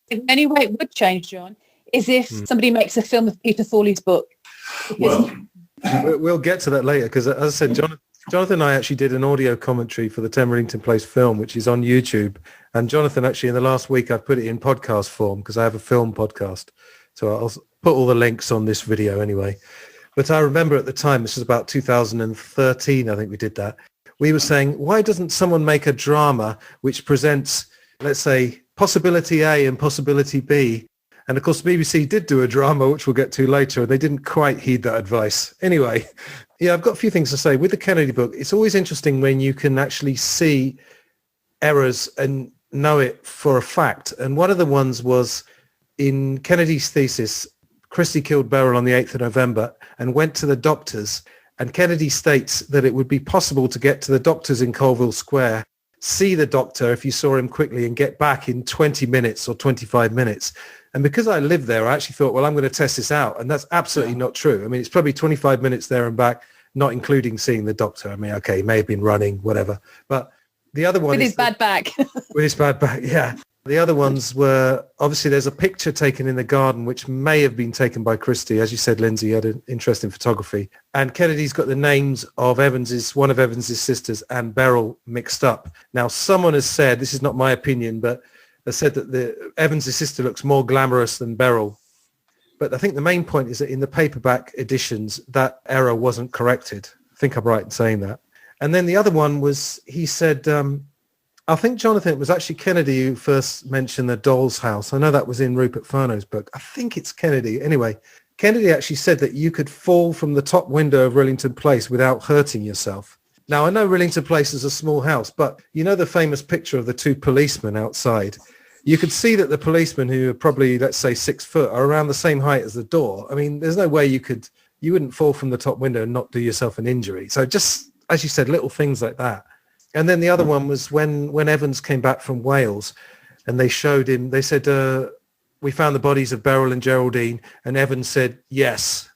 The only way it would change, John, is if somebody makes a film of Peter Thorley's book. Well, we'll get to that later, because as I said, Jonathan and I actually did an audio commentary for the 10 Rillington Place film, which is on YouTube. And Jonathan, actually, in the last week, I put it in podcast form because I have a film podcast. So I'll put all the links on this video anyway. But I remember at the time, this was about 2013, I think we did that. We were saying, why doesn't someone make a drama which presents, let's say, possibility A and possibility B? And of course, the BBC did do a drama, which we'll get to later, and they didn't quite heed that advice. Anyway, yeah, I've got a few things to say. With the Kennedy book, it's always interesting when you can actually see errors and know it for a fact. And one of the ones was in Kennedy's thesis, Christie killed Beryl on the 8th of November and went to the doctors. And Kennedy states that it would be possible to get to the doctors in Colville Square, see the doctor if you saw him quickly, and get back in 20 minutes or 25 minutes. And because I lived there, I actually thought, well, I'm going to test this out. And that's absolutely not true. I mean, it's probably 25 minutes there and back, not including seeing the doctor. I mean, okay, he may have been running, whatever. But the other one with his bad back. With his bad back, yeah. The other ones were, obviously, there's a picture taken in the garden, which may have been taken by Christie. As you said, Lindsay had an interest in photography. And Kennedy's got the names of one of Evans's sisters and Beryl mixed up. Now, someone has said, this is not my opinion, but they said that Evans's sister looks more glamorous than Beryl. But I think the main point is that in the paperback editions, that error wasn't corrected. I think I'm right in saying that. And then the other one was, he said, I think, Jonathan, it was actually Kennedy who first mentioned the doll's house. I know that was in Rupert Furneaux's book. I think it's Kennedy. Anyway, Kennedy actually said that you could fall from the top window of Rillington Place without hurting yourself. Now, I know Rillington Place is a small house, but you know the famous picture of the two policemen outside? You could see that the policemen, who are probably, let's say, 6 foot, are around the same height as the door. I mean, there's no way you wouldn't fall from the top window and not do yourself an injury. So just as you said, little things like that. And then the other one was when Evans came back from Wales and they showed him, they said, we found the bodies of Beryl and Geraldine, and Evans said, yes.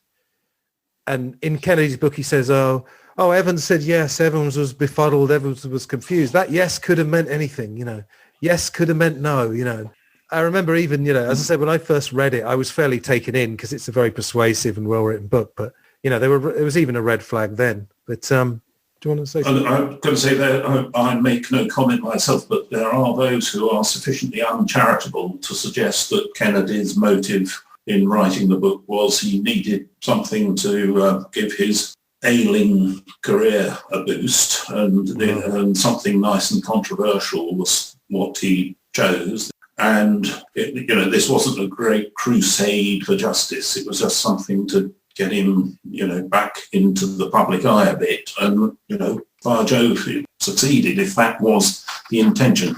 And in Kennedy's book, he says, oh, Evans said yes. Evans was befuddled. Evans was confused. That yes could have meant anything, Yes could have meant no, I remember even, as I said, when I first read it, I was fairly taken in because it's a very persuasive and well-written book. But, it was even a red flag then. But do you want to say something? I'm going to say that I make no comment myself, but there are those who are sufficiently uncharitable to suggest that Kennedy's motive in writing the book was he needed something to give his ailing career a boost, and something nice and controversial was what he chose. And, this wasn't a great crusade for justice. It was just something to get him, back into the public eye a bit. And, by Jove, it succeeded if that was the intention.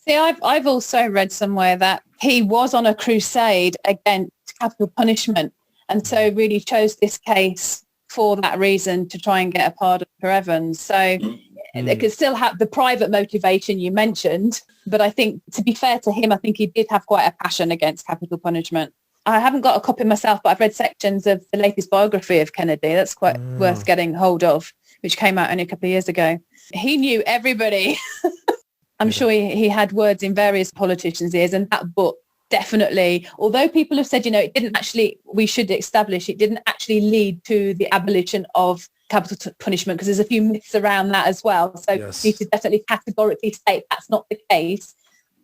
See, I've also read somewhere that he was on a crusade against capital punishment, and so really chose this case for that reason, to try and get a pardon for Evans. So they could still have the private motivation you mentioned, but I think, to be fair to him, I think he did have quite a passion against capital punishment. I haven't got a copy myself, but I've read sections of the latest biography of Kennedy. That's quite worth getting hold of, which came out only a couple of years ago. He knew everybody. I'm sure he had words in various politicians' ears, and that book definitely, although people have said, it didn't actually, we should establish, it didn't actually lead to the abolition of capital punishment, because there's a few myths around that as well. So you need to definitely categorically state that's not the case.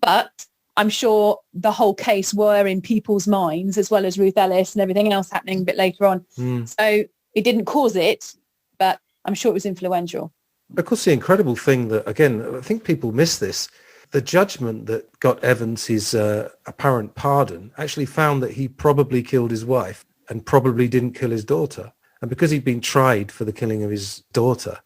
But I'm sure the whole case were in people's minds, as well as Ruth Ellis and everything else happening a bit later on. So it didn't cause it, but I'm sure it was influential. Of course, the incredible thing that, again, I think people miss this, the judgment that got Evans his apparent pardon actually found that he probably killed his wife and probably didn't kill his daughter. And because he'd been tried for the killing of his daughter,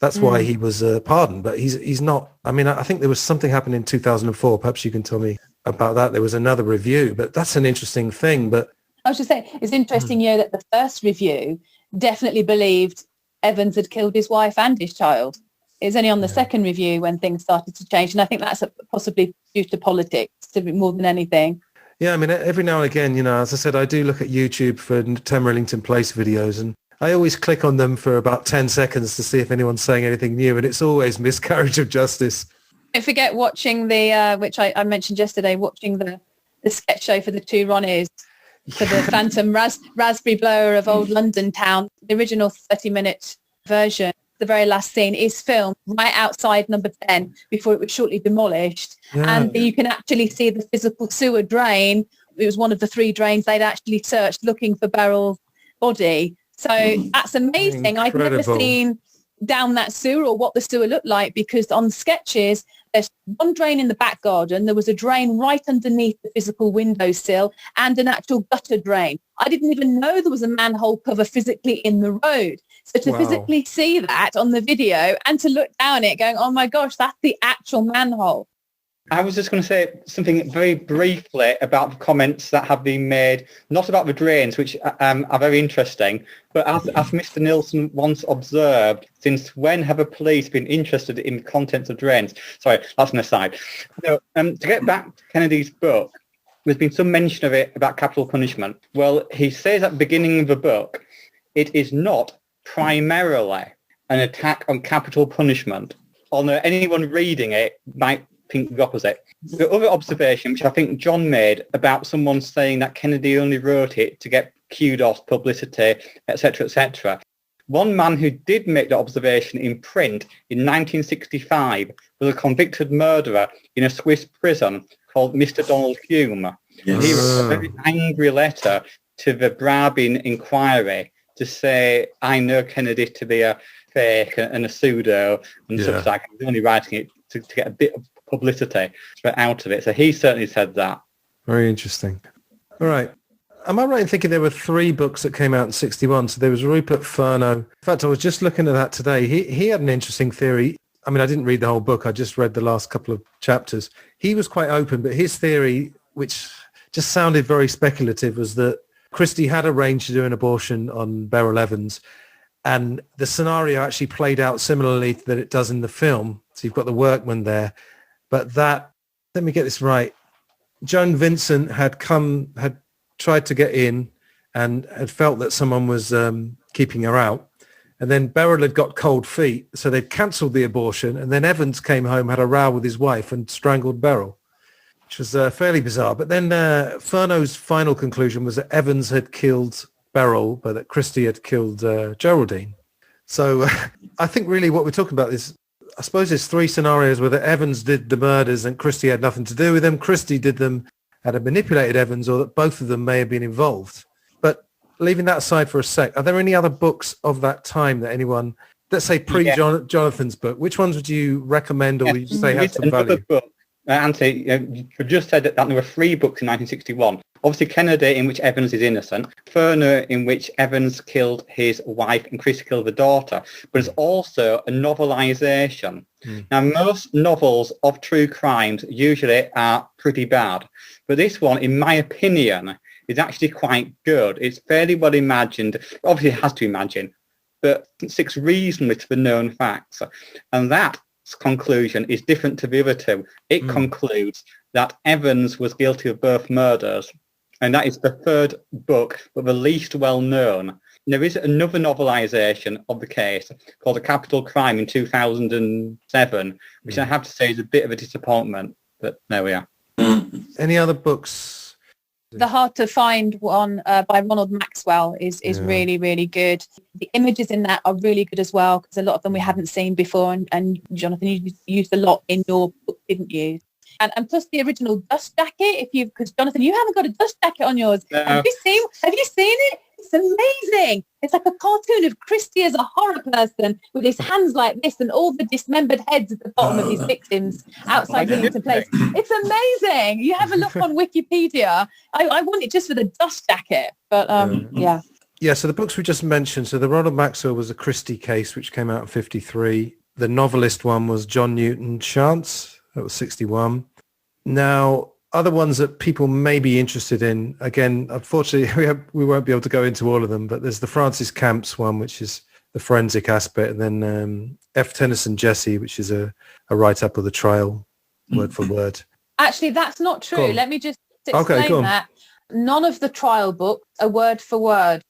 that's why he was pardoned. But he's not, I think there was something happened in 2004. Perhaps you can tell me about that. There was another review, but that's an interesting thing. But I was just saying, it's interesting, that the first review definitely believed Evans had killed his wife and his child. It was only on the second review when things started to change. And I think that's possibly due to politics, more than anything. Yeah, every now and again, as I said, I do look at YouTube for 10 Rillington Place videos, and I always click on them for about 10 seconds to see if anyone's saying anything new, and it's always miscarriage of justice. Don't forget watching the, which I mentioned yesterday, watching the sketch show for the two Ronnies, for the Phantom Raspberry Blower of Old London Town. The original 30-minute version, the very last scene, is filmed right outside number 10 before it was shortly demolished. And you can actually see the physical sewer drain. It was one of the 3 drains they'd actually searched looking for Beryl's body. So that's amazing. Incredible. I've never seen down that sewer or what the sewer looked like, because on sketches, there's one drain in the back garden. There was a drain right underneath the physical windowsill and an actual gutter drain. I didn't even know there was a manhole cover physically in the road. So to physically see that on the video and to look down it going, oh my gosh, that's the actual manhole. I was just going to say something very briefly about the comments that have been made, not about the drains, which are very interesting, but as Mr. Nilsson once observed, since when have the police been interested in the contents of drains? Sorry, that's an aside. So, to get back to Kennedy's book, there's been some mention of it about capital punishment. Well, he says at the beginning of the book, it is not primarily an attack on capital punishment. Although anyone reading it might think the opposite. The other observation, which I think John made, about someone saying that Kennedy only wrote it to get kudos, publicity, etc., etc. One man who did make the observation in print in 1965 was a convicted murderer in a Swiss prison called Mr. Donald Hume. Yes. He wrote a very angry letter to the Brabin Inquiry to say, I know Kennedy to be a fake and a pseudo and such like. He was only writing it to get a bit of publicity out of it. So he certainly said that. Very interesting. All right. Am I right in thinking there were 3 books that came out in 61? So there was Rupert Furneaux. In fact, I was just looking at that today. He had an interesting theory. I didn't read the whole book. I just read the last couple of chapters. He was quite open, but his theory, which just sounded very speculative, was that Christie had arranged to do an abortion on Beryl Evans, And the scenario actually played out similarly that it does in the film. So you've got the workman there. But that, let me get this right, Joan Vincent had tried to get in and had felt that someone was keeping her out. And then Beryl had got cold feet, so they'd cancelled the abortion. And then Evans came home, had a row with his wife and strangled Beryl, which was fairly bizarre. But then Furno's final conclusion was that Evans had killed Beryl, but that Christie had killed Geraldine. So I think really what we're talking about is, I suppose there's three scenarios where Evans did the murders and Christie had nothing to do with them. Christie did them and had manipulated Evans, or that both of them may have been involved. But leaving that aside for a sec, are there any other books of that time that anyone, let's say Jonathan's book, which ones would you recommend, or would you say had some value? Book, Antony, you just said that there were 3 books in 1961. Obviously, Kennedy, in which Evans is innocent, Furno, in which Evans killed his wife and Christie killed the daughter, but it's also a novelisation. Now, most novels of true crimes usually are pretty bad, but this one, in my opinion, is actually quite good. It's fairly well imagined. Obviously, it has to imagine, but it sticks reasonably to the known facts. And that conclusion is different to the other two. It concludes that Evans was guilty of both murders, and that is the third book, but the least well known. There is another novelisation of the case called A Capital Crime in 2007, which I have to say is a bit of a disappointment, but there we are. Any other books? The Hard to Find one by Ronald Maxwell is really, really good. The images in that are really good as well, because a lot of them we hadn't seen before, and Jonathan, you used a lot in your book, didn't you? And plus the original dust jacket, because Jonathan, you haven't got a dust jacket on yours. No. Have you seen it? It's amazing. It's like a cartoon of Christie as a horror person with his hands like this and all the dismembered heads at the bottom of his victims outside Rillington Place. It's amazing. You have a look on Wikipedia. I want it just for the dust jacket. But yeah. Yeah, so the books we just mentioned, so the Ronald Maxwell was a Christie case, which came out in 1953. The novelist one was John Newton Chance. That was 1961. Now, other ones that people may be interested in, again, unfortunately, we won't be able to go into all of them, but there's the Francis Camps one, which is the forensic aspect, and then F. Tennyson Jesse, which is a write-up of the trial, word for word. Actually, that's not true. Let me just explain that. None of the trial books are word for word.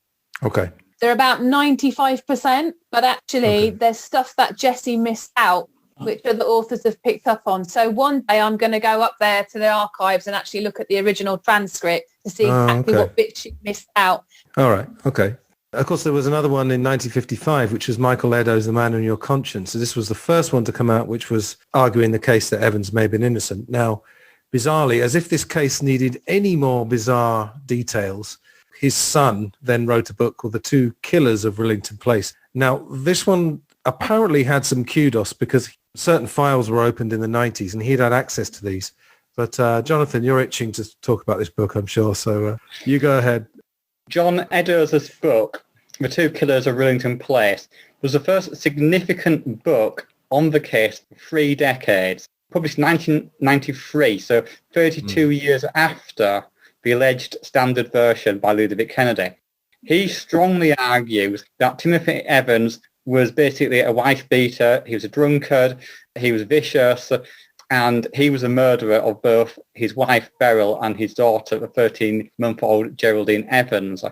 Okay. They're about 95%, but actually there's stuff that Jesse missed out, which other authors have picked up on. So one day I'm going to go up there to the archives and actually look at the original transcript to see exactly what bits she missed out. All right. Okay. Of course, there was another one in 1955, which was Michael Eddowes' The Man on Your Conscience. So this was the first one to come out, which was arguing the case that Evans may have been innocent. Now, bizarrely, as if this case needed any more bizarre details, his son then wrote a book called The Two Killers of Rillington Place. Now, this one apparently had some kudos because certain files were opened in the 90s and he'd had access to these. But Jonathan, you're itching to talk about this book, I'm sure. So you go ahead. John Eddowes' book, The Two Killers of Rillington Place, was the first significant book on the case for 3 decades, published in 1993, so 32 years after the alleged standard version by Ludwig Kennedy. He strongly argues that Timothy Evans was basically a wife beater, he was a drunkard, he was vicious, and he was a murderer of both his wife Beryl and his daughter, the 13-month-old Geraldine Evans.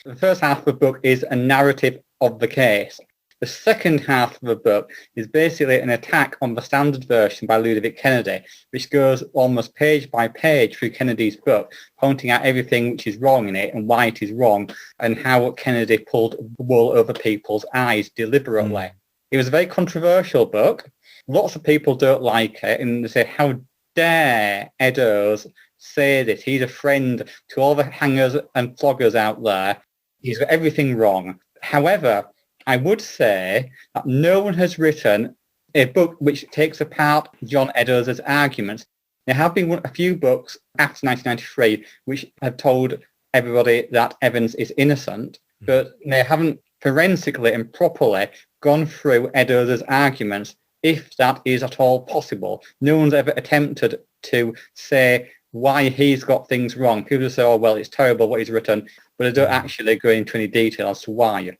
The first half of the book is a narrative of the case. The second half of the book is basically an attack on the standard version by Ludwig Kennedy, which goes almost page by page through Kennedy's book, pointing out everything which is wrong in it and why it is wrong and how Kennedy pulled the wool over people's eyes deliberately. It was a very controversial book. Lots of people don't like it and they say, how dare Eddowes say this? He's a friend to all the hangers and floggers out there. He's got everything wrong. However, I would say that no one has written a book which takes apart John Eddowes' arguments. There have been a few books after 1993 which have told everybody that Evans is innocent, but they haven't forensically and properly gone through Eddowes' arguments, if that is at all possible. No one's ever attempted to say why he's got things wrong. People say, oh, well, it's terrible what he's written, but they don't actually go into any detail as to why.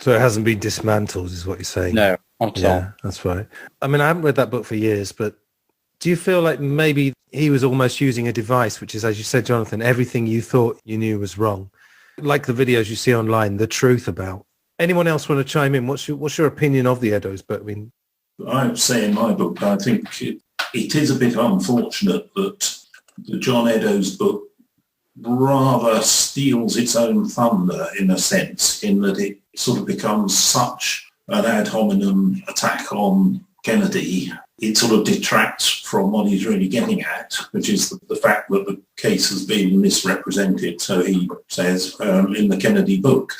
So it hasn't been dismantled, is what you're saying? No, not at all. Yeah, that's right. I mean, I haven't read that book for years, but do you feel like maybe he was almost using a device, which is, as you said, Jonathan, everything you thought you knew was wrong? Like the videos you see online, the truth about. Anyone else want to chime in? What's your opinion of the Eddowes book? I mean, I say in my book, I think it is a bit unfortunate that the John Eddowes book rather steals its own thunder in a sense, in that it sort of becomes such an ad hominem attack on Kennedy. It sort of detracts from what he's really getting at, which is the fact that the case has been misrepresented, so he says, in the Kennedy book.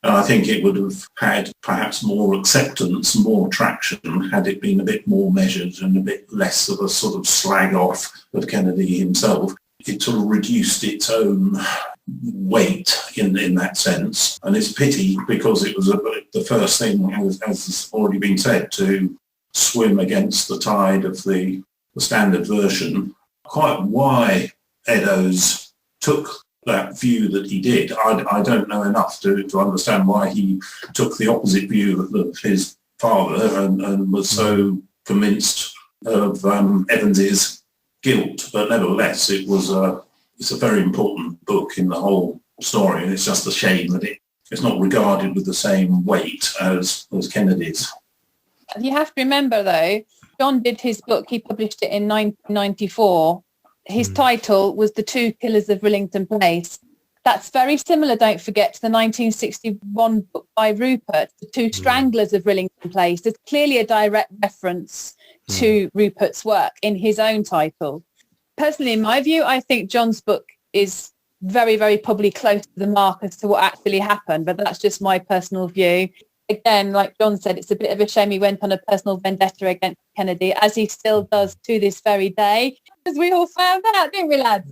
And I think it would have had perhaps more acceptance, more traction, had it been a bit more measured and a bit less of a sort of slag off of Kennedy himself. It sort of reduced its own weight in that sense. And it's a pity because it was the first thing, as has already been said, to swim against the tide of the standard version. Quite why Eddowes took that view that he did, I don't know enough to understand why he took the opposite view of his father and was so convinced of Evans's guilt. But nevertheless, it's a very important book in the whole story, and it's just a shame that it's not regarded with the same weight as Kennedy's. You have to remember, though, John did his book, he published it in 1994. His title was The Two Killers of Rillington Place. That's very similar, don't forget, to the 1961 book by Rupert, The Two Stranglers of Rillington Place. There's clearly a direct reference to Rupert's work in his own title. Personally, in my view, I think John's book is very, very probably close to the mark as to what actually happened, but that's just my personal view. Again, like John said, it's a bit of a shame he went on a personal vendetta against Kennedy, as he still does to this very day, as we all found out, didn't we, lads?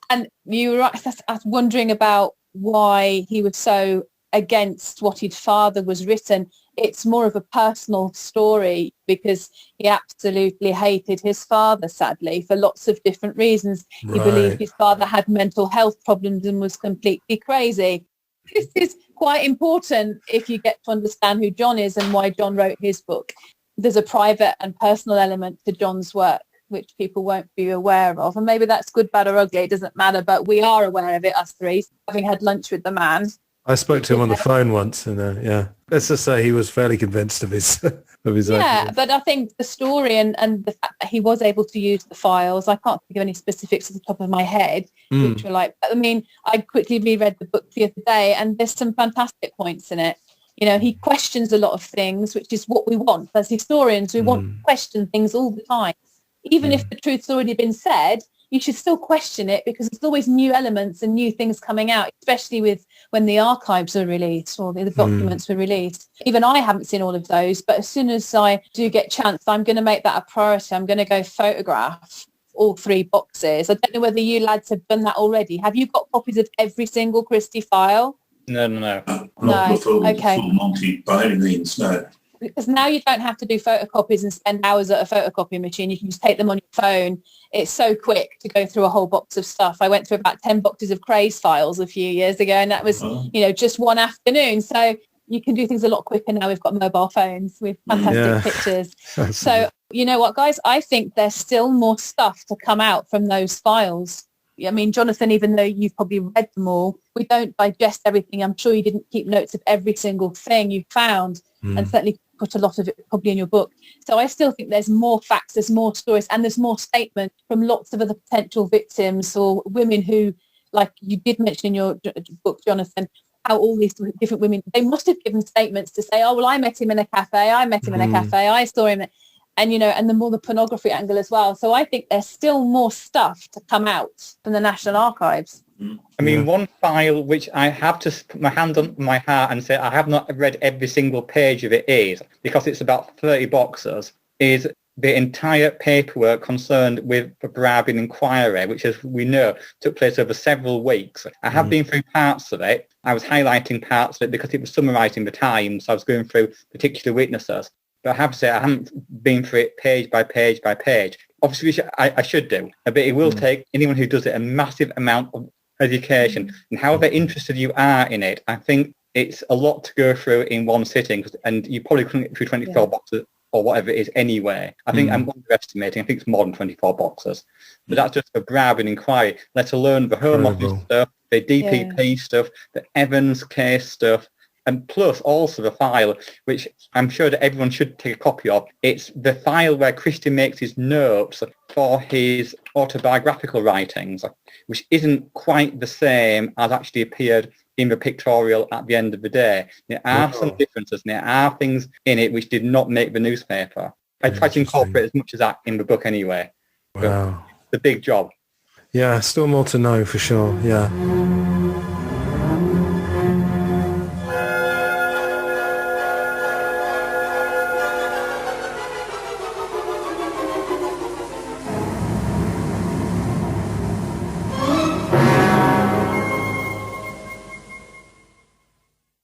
And you were right, I was wondering about why he was so against what his father was written. It's more of a personal story because he absolutely hated his father, sadly, for lots of different reasons. He believed his father had mental health problems and was completely crazy. This is quite important if you get to understand who John is and why John wrote his book. There's a private and personal element to John's work which people won't be aware of, and maybe that's good, bad or ugly, it doesn't matter, but we are aware of it, us three, having had lunch with the man. I spoke to him on the phone once, and let's just say he was fairly convinced of his argument. But I think the story and the fact that he was able to use the files, I can't think of any specifics at the top of my head, which were like, I mean, I quickly reread the book the other day, and there's some fantastic points in it. You know, he questions a lot of things, which is what we want as historians. We want to question things all the time. Even if the truth's already been said, you should still question it because there's always new elements and new things coming out, especially with when the archives are released or the documents were released. Even I haven't seen all of those, but as soon as I do get chance, I'm going to make that a priority. I'm going to go photograph all three boxes. I don't know whether you lads have done that already. Have you got copies of every single Christie file? No. Not the full Monty by any means, no. Because now you don't have to do photocopies and spend hours at a photocopy machine. You can just take them on your phone. It's so quick to go through a whole box of stuff. I went through about 10 boxes of Craze files a few years ago, and that was, just one afternoon. So you can do things a lot quicker now. We've got mobile phones with fantastic pictures. So you know what, guys? I think there's still more stuff to come out from those files. I mean, Jonathan, even though you've probably read them all, we don't digest everything. I'm sure you didn't keep notes of every single thing you found, and certainly put a lot of it probably in your book. So I still think there's more facts, there's more stories, and there's more statements from lots of other potential victims or women who, like you did mention in your book, Jonathan, how all these different women, they must have given statements to say, oh, well, I met him in a cafe, I saw him. And, and the more the pornography angle as well. So I think there's still more stuff to come out from the National Archives. I mean, one file which I have to put my hand on my heart and say I have not read every single page of it is, because it's about 30 boxes, is the entire paperwork concerned with the Barabian inquiry, which, as we know, took place over several weeks. I have been through parts of it. I was highlighting parts of it because it was summarising the time, so I was going through particular witnesses. But I have to say I haven't been through it page by page by page. Obviously, I should do, but it will take anyone who does it a massive amount of education. And however interested you are in it, I think it's a lot to go through in one sitting, and you probably couldn't get through 24 boxes or whatever it is anyway. I think I'm underestimating. I think it's more than 24 boxes. But that's just for Broward inquiry, let alone the Home Office stuff, the DPP stuff, the Evans case stuff, and plus also the file, which I'm sure that everyone should take a copy of. It's the file where Christie makes his notes for his autobiographical writings, which isn't quite the same as actually appeared in the pictorial at the end of the day. There are some differences, and there are things in it which did not make the newspaper. I tried to incorporate as much of that in the book anyway. Wow. The big job. Yeah, still more to know for sure, yeah.